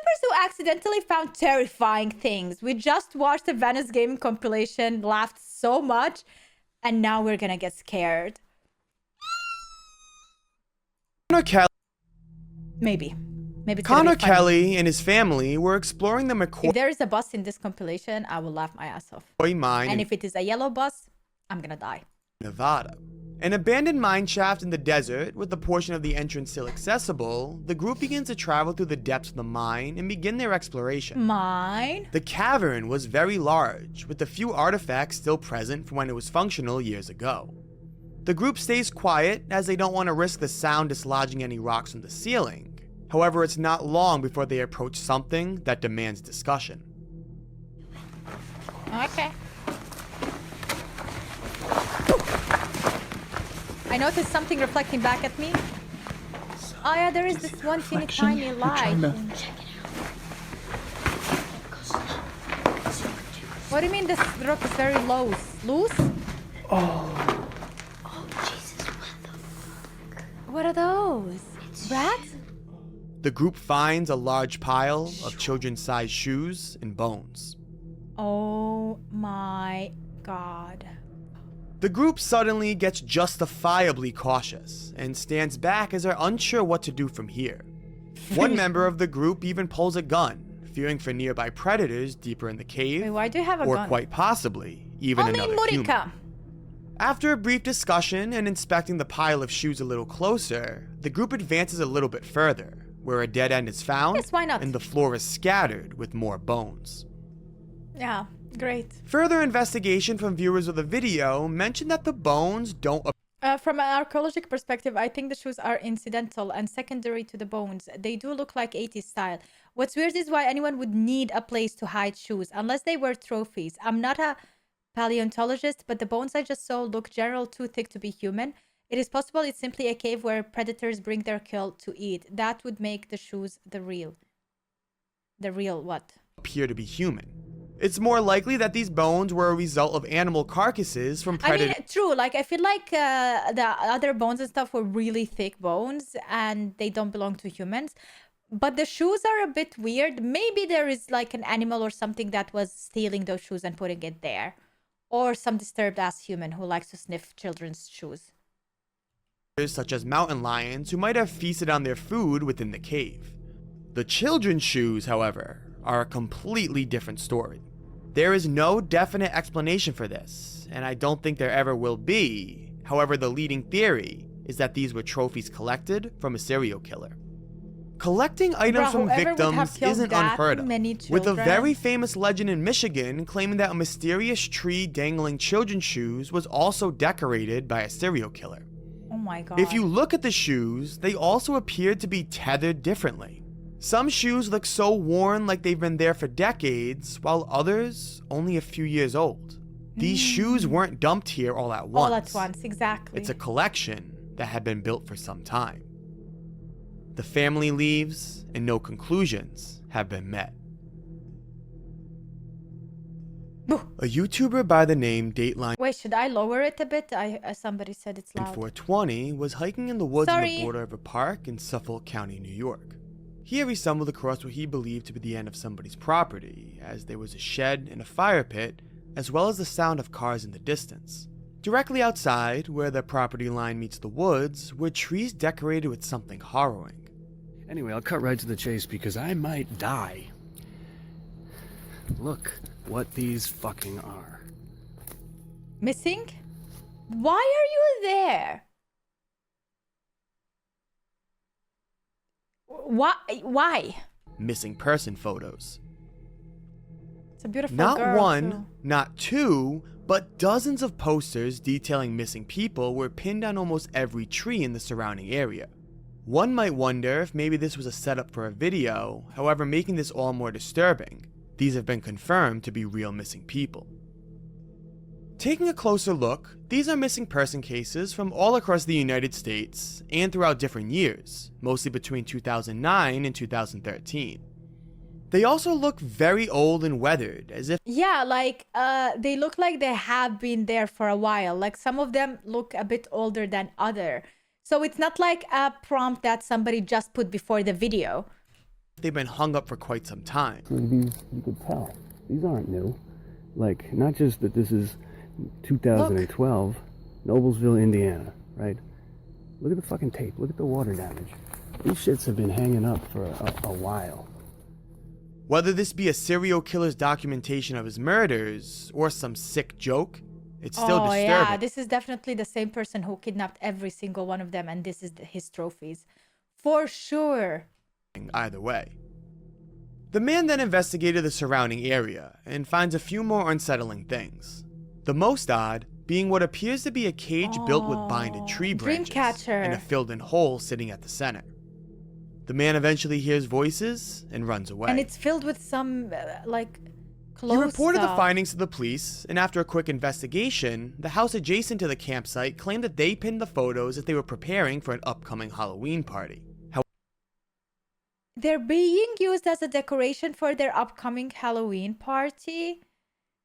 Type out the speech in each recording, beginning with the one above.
YouTubers who accidentally found terrifying things. We just watched a Venice Gaming compilation, laughed so much, and now we're gonna get scared. Maybe it's Connor Kelly and his family were exploring the McCoy If there is a bus in this compilation, I will laugh my ass off. mine And in if it is a yellow bus, I'm gonna die. Nevada. An abandoned mine shaft in the desert, with a portion of the entrance still accessible, the group begins to travel through the depths of the mine and begin their exploration. Mine? The cavern was very large, with a few artifacts still present from when it was functional years ago. The group stays quiet as they don't want to risk the sound dislodging any rocks from the ceiling. However, it's not long before they approach something that demands discussion. Okay. I noticed something reflecting back at me. Oh yeah, there is this one teeny tiny light. What do you mean this rock is very loose? Loose? Oh Jesus, what the fuck? What are those? Rats? The group finds a large pile of children-sized shoes and bones. Oh my god. The group suddenly gets justifiably cautious and stands back as they're unsure what to do from here. One member of the group even pulls a gun, fearing for nearby predators deeper in the cave. Wait, why do you have a gun? Or quite possibly, even Only another Murica. human. After a brief discussion and inspecting the pile of shoes a little closer, the group advances a little bit further, where a dead end is found. Yes, why not? And the floor is scattered with more bones. Yeah, great. Further investigation from viewers of the video mentioned that the bones don't From an archaeological perspective, I think the shoes are incidental and secondary to the bones. They do look like 80s style. What's weird is why anyone would need a place to hide shoes, unless they were trophies. I'm not a paleontologist, but the bones I just saw look generally too thick to be human. It is possible it's simply a cave where predators bring their kill to eat. That would make the shoes the real. The real what? appear to be human. It's more likely that these bones were a result of animal carcasses from predators. I mean, true. Like, I feel like the other bones and stuff were really thick bones and they don't belong to humans. But the shoes are a bit weird. Maybe there is like an animal or something that was stealing those shoes and putting it there. Or some disturbed ass human who likes to sniff children's shoes. Such as mountain lions who might have feasted on their food within the cave. The children's shoes, however, are a completely different story. There is no definite explanation for this, and I don't think there ever will be. However, the leading theory is that these were trophies collected from a serial killer. Collecting items from victims isn't unheard of, with a very famous legend in Michigan claiming that a mysterious tree dangling children's shoes was also decorated by a serial killer. Oh my god. If you look at the shoes, they also appeared to be tethered differently. Some shoes look so worn like they've been there for decades, while others only a few years old. These shoes weren't dumped here all at once. All at once, exactly. It's a collection that had been built for some time. The family leaves, and no conclusions have been met. A YouTuber by the name Dateline Wait, should I lower it a bit? Somebody said it's loud. 420 was hiking in the woods on Sorry. the border of a park in Suffolk County, New York. Here he stumbled across what he believed to be the end of somebody's property, as there was a shed and a fire pit, as well as the sound of cars in the distance. Directly outside, where the property line meets the woods, were trees decorated with something harrowing. Anyway, I'll cut right to the chase because I might die. Look what these fucking are. Missing? Why are you there? Why? Missing person photos. It's a beautiful Not girl, one, too. not two, but dozens of posters detailing missing people were pinned on almost every tree in the surrounding area. One might wonder if maybe this was a setup for a video, however, making this all more disturbing. These have been confirmed to be real missing people. Taking a closer look, these are missing person cases from all across the United States and throughout different years, mostly between 2009 and 2013. They also look very old and weathered, as if Yeah, like, they look like they have been there for a while. Like, some of them look a bit older than other. So it's not like a prompt that somebody just put before the video. they've been hung up for quite some time. These, you could tell. These aren't new. Like, not just that this is 2012, Noblesville, Indiana, right? Look at the fucking tape. Look at the water damage. These shits have been hanging up for a while. Whether this be a serial killer's documentation of his murders or some sick joke, it's still disturbing. Yeah, this is definitely the same person who kidnapped every single one of them, and this is his trophies. For sure. Either way. The man then investigated the surrounding area and finds a few more unsettling things. The most odd being what appears to be a cage built with binded tree branches and a filled-in hole sitting at the center. The man eventually hears voices and runs away. And it's filled with some, clothes. He reported the findings to the police, and after a quick investigation, the house adjacent to the campsite claimed that they pinned the photos as they were preparing for an upcoming Halloween party. They're being used as a decoration for their upcoming Halloween party?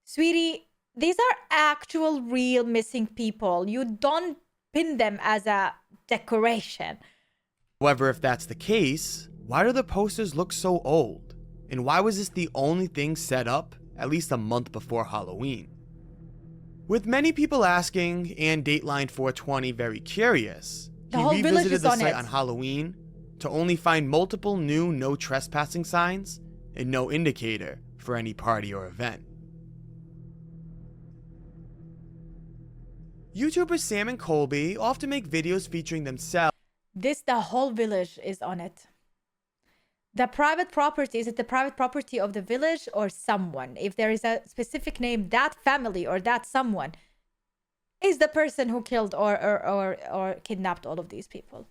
Sweetie, these are actual real missing people. You don't pin them as a decoration. However, if that's the case, why do the posters look so old? And why was this the only thing set up at least a month before Halloween? With many people asking and Dateline 420 very curious, he revisited the site on Halloween to only find multiple new no trespassing signs and no indicator for any party or event. YouTubers Sam and Colby often make videos featuring themselves. The whole village is on it. The private property, is it the private property of the village or someone? If there is a specific name, that family or that someone is the person who killed or kidnapped all of these people.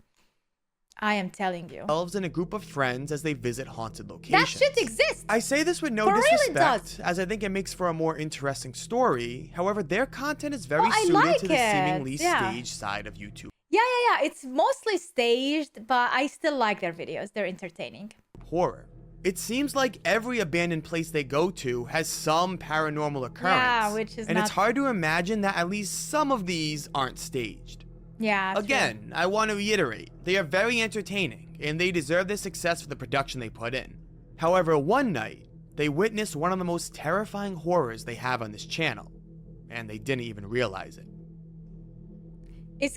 I am telling you. In a group of friends as they visit haunted locations. That shit exists. I say this with no disrespect, as I think it makes for a more interesting story. However, their content is very suited to the seemingly staged side of YouTube. Yeah. It's mostly staged, but I still like their videos. They're entertaining. Horror. It seems like every abandoned place they go to has some paranormal occurrence. Yeah, which is it's hard to imagine that at least some of these aren't staged. Yeah. Again, I want to reiterate, they are very entertaining, and they deserve the success for the production they put in. However, one night, they witnessed one of the most terrifying horrors they have on this channel, and they didn't even realize it.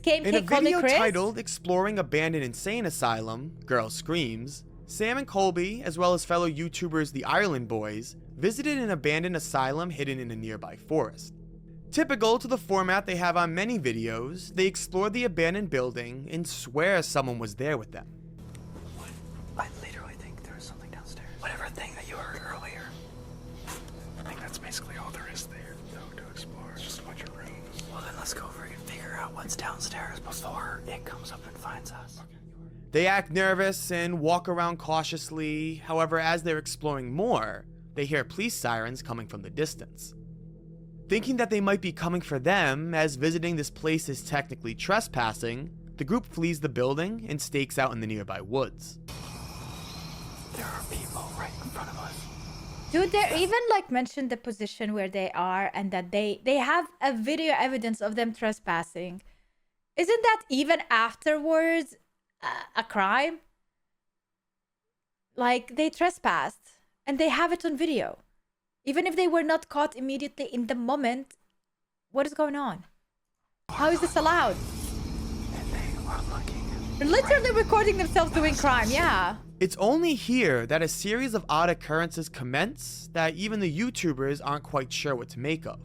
In a video titled Exploring Abandoned Insane Asylum, Girl Screams, Sam and Colby, as well as fellow YouTubers The Ireland Boys, visited an abandoned asylum hidden in a nearby forest. Typical to the format they have on many videos, they explore the abandoned building and swear someone was there with them. What? I literally think there was something downstairs. Whatever thing that you heard earlier. I think that's basically all there is there, though, to explore. It's just a bunch of rooms. Well, then let's go over and figure out what's downstairs before it comes up and finds us. Okay. They act nervous and walk around cautiously. However, as they're exploring more, they hear police sirens coming from the distance. Thinking that they might be coming for them, as visiting this place is technically trespassing, the group flees the building and stakes out in the nearby woods. There are people right in front of us. Dude, they even mentioned the position where they are and that they have a video evidence of them trespassing. Isn't that even afterwards a crime? They trespassed and they have it on video. Even if they were not caught immediately in the moment, what is going on? How is this allowed? And they are looking. They're literally recording themselves doing crime, yeah. It's only here that a series of odd occurrences commence that even the YouTubers aren't quite sure what to make of.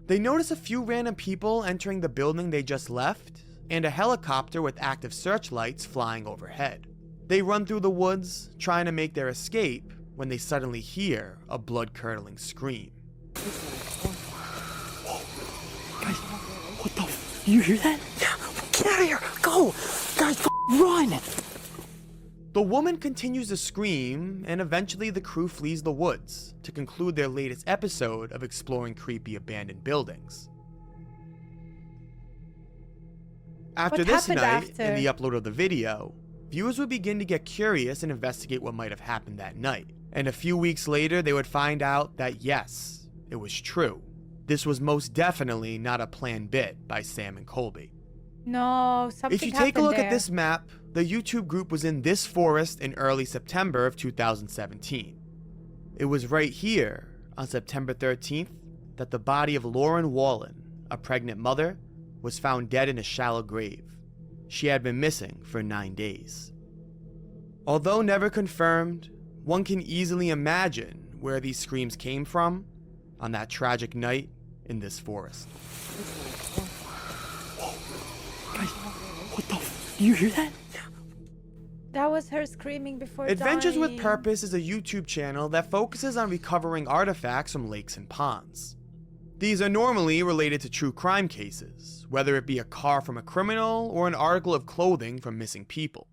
They notice a few random people entering the building they just left, and a helicopter with active searchlights flying overhead. They run through the woods, trying to make their escape, when they suddenly hear a blood-curdling scream. Whoa. Guys, what the you hear that? Yeah, get out of here! Go! Guys, run! The woman continues to scream, and eventually the crew flees the woods to conclude their latest episode of exploring creepy abandoned buildings. After this night, in the upload of the video, viewers would begin to get curious and investigate what might have happened that night. And a few weeks later, they would find out that yes, it was true. This was most definitely not a planned bit by Sam and Colby. No, something happened there. If you take a look at this map, the YouTube group was in this forest in early September of 2017. It was right here, on September 13th, that the body of Lauren Wallen, a pregnant mother, was found dead in a shallow grave. She had been missing for 9 days. Although never confirmed, one can easily imagine where these screams came from on that tragic night in this forest. Guys, what the do you hear that? That was her screaming before Adventures dying. with Purpose is a YouTube channel that focuses on recovering artifacts from lakes and ponds. These are normally related to true crime cases, whether it be a car from a criminal or an article of clothing from missing people.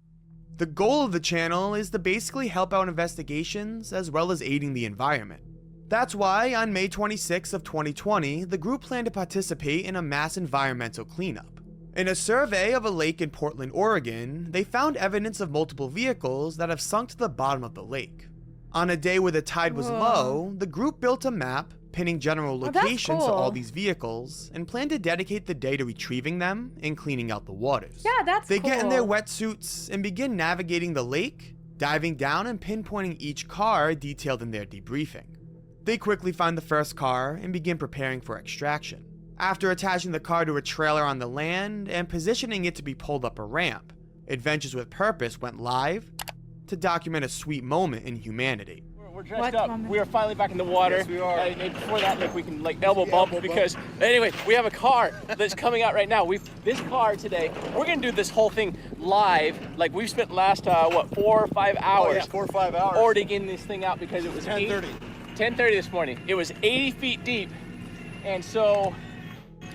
The goal of the channel is to basically help out investigations as well as aiding the environment. That's why on May 26 of 2020, the group planned to participate in a mass environmental cleanup. In a survey of a lake in Portland, Oregon, they found evidence of multiple vehicles that have sunk to the bottom of the lake. On a day where the tide was low, the group built a map pinning general that's locations to all cool. these vehicles and planned to dedicate the day to retrieving them and cleaning out the waters. Yeah, that's They cool. get in their wetsuits and begin navigating the lake, diving down and pinpointing each car detailed in their debriefing. They quickly find the first car and begin preparing for extraction. After attaching the car to a trailer on the land and positioning it to be pulled up a ramp, Adventures with Purpose went live to document a sweet moment in humanity. We're dressed What up. moment? We are finally back in the water. Yes, we are. And before that, like, we can like elbow bump because anyway, we have a car that's coming out right now. This car today. We're gonna do this whole thing live. Like we've spent last 4 or 5 hours. Oh, yeah, 4 or 5 hours. Already getting this thing out because it was 10:30. 10:30 this morning. It was 80 feet deep, and so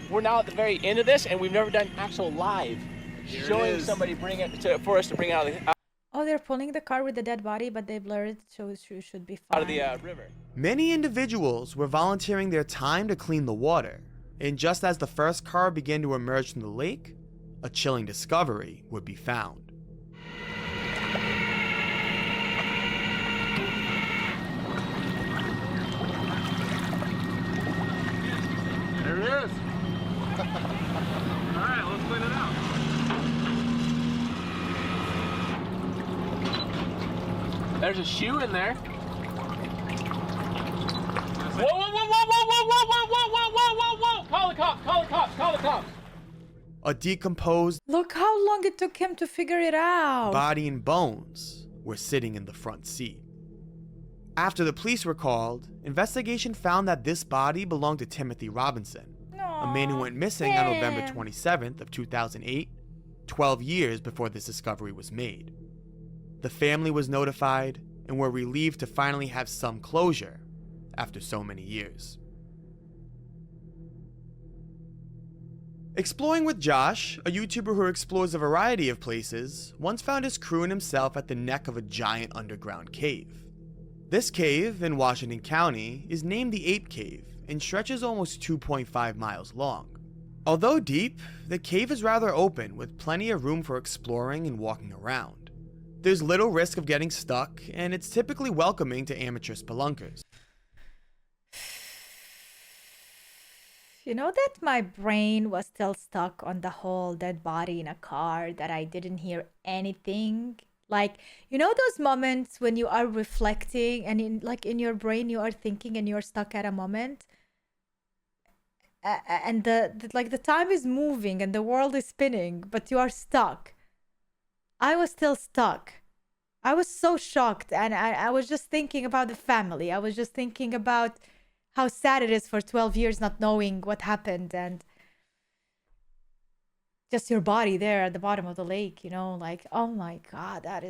we're now at the very end of this, and we've never done actual live Here it showing is. somebody for us to bring out of the Oh, they're pulling the car with the dead body, but they blurred it, so it should be fine. River. Many individuals were volunteering their time to clean the water, and just as the first car began to emerge from the lake, a chilling discovery would be found. There it is. All right, let's clean it out. There's a shoe in there. Whoa, whoa, whoa, whoa, whoa, whoa, whoa, whoa, whoa, whoa, whoa, whoa, whoa! Call the cops, call the cops, call the cops. A decomposed Look how long it took him to figure it out. body and bones were sitting in the front seat. After the police were called, investigation found that this body belonged to Timothy Robinson, a man who went missing on November 27th of 2008, 12 years before this discovery was made. The family was notified and were relieved to finally have some closure after so many years. Exploring with Josh, a YouTuber who explores a variety of places, once found his crew and himself at the neck of a giant underground cave. This cave, in Washington County, is named the Ape Cave and stretches almost 2.5 miles long. Although deep, the cave is rather open with plenty of room for exploring and walking around. There's little risk of getting stuck, and it's typically welcoming to amateur spelunkers. You know that my brain was still stuck on the whole dead body in a car, that I didn't hear anything. Like, you know those moments when you are reflecting and in your brain you are thinking and you're stuck at a moment? And the time is moving and the world is spinning, but you are stuck. I was still stuck. I was so shocked, and I was just thinking about the family. I was just thinking about how sad it is for 12 years not knowing what happened, and just your body there at the bottom of the lake, you know, like, oh my God, that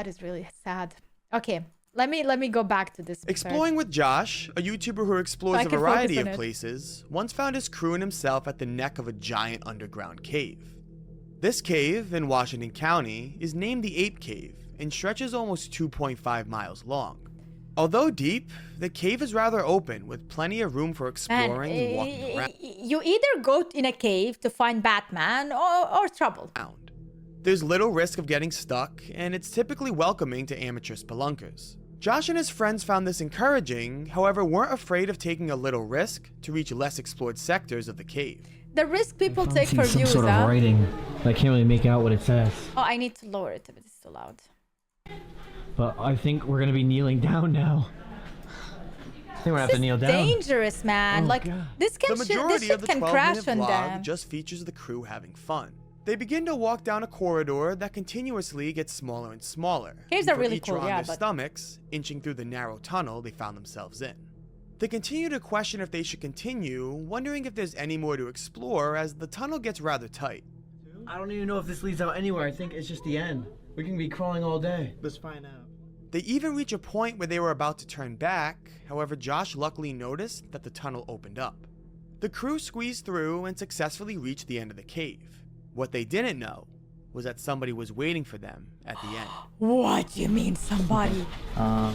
is really sad. Okay, let me go back to this. Exploring with Josh, a YouTuber who explores I a can variety focus of on it. places, once found his crew and himself at the neck of a giant underground cave. This cave, in Washington County, is named the Ape Cave and stretches almost 2.5 miles long. Although deep, the cave is rather open with plenty of room for exploring and walking around. You either go in a cave to find Batman or trouble. There's little risk of getting stuck, and it's typically welcoming to amateur spelunkers. Josh and his friends found this encouraging, however weren't afraid of taking a little risk to reach less explored sectors of the cave. The risk people I'm take seeing for some views, sort of huh? writing, but I can't really make out what it says. Oh, I need to lower it a bit. It's too loud. But I think we're gonna be kneeling down now. I think we're gonna have to kneel down. Dangerous, man. Oh, like God. this The can this majority shit of the can 12-minute crash on vlog them. just features the crew having fun. They begin to walk down a corridor that continuously gets smaller and smaller. Caves before are really each cool, on yeah, their but stomachs, inching through the narrow tunnel they found themselves in. They continue to question if they should continue, wondering if there's any more to explore as the tunnel gets rather tight. I don't even know if this leads out anywhere. I think it's just the end. We can be crawling all day. Let's find out. They even reach a point where they were about to turn back, however Josh luckily noticed that the tunnel opened up. The crew squeezed through and successfully reached the end of the cave. What they didn't know was that somebody was waiting for them at the end. what do you mean somebody? Got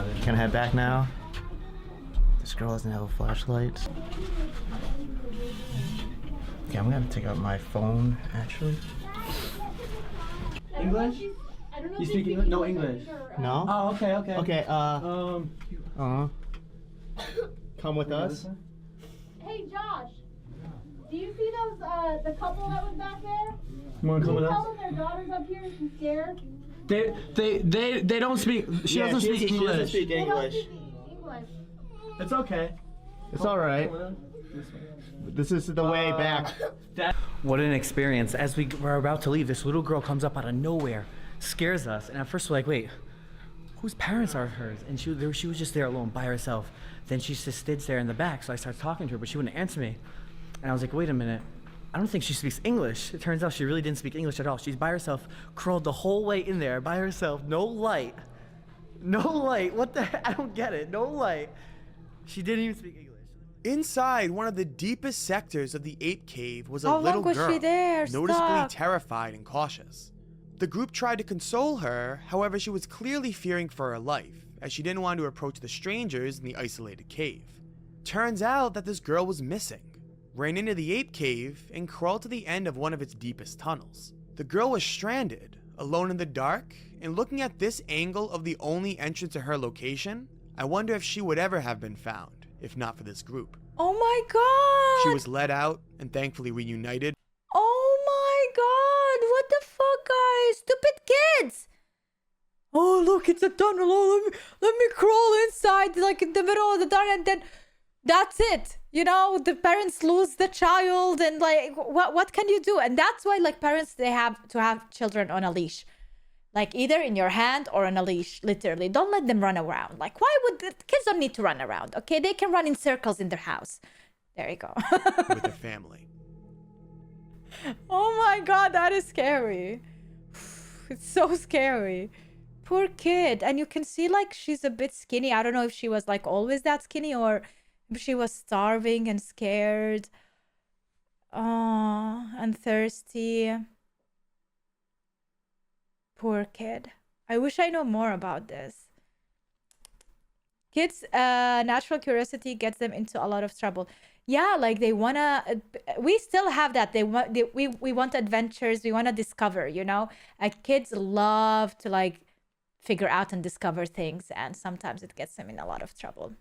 it. Can I head back now? This girl doesn't have a flashlight. Okay, I'm gonna take out my phone, actually. English? You speak English? No English. No? Oh, okay, okay. Okay, come with us. Hey Josh, do you see those the couple that was back there? You wanna come Can with you tell us? them their daughter's up here and she's scared? They don't speak. She doesn't speak English. She doesn't speak They don't English. speak English. It's okay. It's alright. This is the way back. What an experience. As we were about to leave, this little girl comes up out of nowhere, scares us, and at first we're like, wait, whose parents are hers? And she was just there alone by herself. Then she just stood there in the back, so I started talking to her, but she wouldn't answer me. And I was like, wait a minute, I don't think she speaks English. It turns out she really didn't speak English at all. She's by herself, crawled the whole way in there by herself, no light. No light, what the heck? I don't get it, no light. She didn't even speak English. Inside one of the deepest sectors of the ape cave was a How little long was girl, she there? noticeably Stuck. terrified and cautious. The group tried to console her, however she was clearly fearing for her life, as she didn't want to approach the strangers in the isolated cave. Turns out that this girl was missing, ran into the ape cave, and crawled to the end of one of its deepest tunnels. The girl was stranded, alone in the dark, and looking at this angle of the only entrance to her location, I wonder if she would ever have been found, if not for this group. Oh my god! She was let out and thankfully reunited. Oh my god! What the fuck, guys? Stupid kids! Oh look, it's a tunnel. Oh, let me crawl inside, like in the middle of the dark, and then that's it. You know, the parents lose the child, and like, what can you do? And that's why, like, parents, they have to have children on a leash. Like, either in your hand or on a leash, literally. Don't let them run around. Like, why would the kids don't need to run around, okay? They can run in circles in their house. There you go. with their family. Oh my god, that is scary. It's so scary. Poor kid. And you can see, like, she's a bit skinny. I don't know if she was, like, always that skinny or if she was starving and scared. Oh, and thirsty. Poor kid. I wish I know more about this. Kids' natural curiosity gets them into a lot of trouble. Yeah, like they wanna. We still have that. We want adventures. We wanna discover. You know, kids love to like figure out and discover things, and sometimes it gets them in a lot of trouble.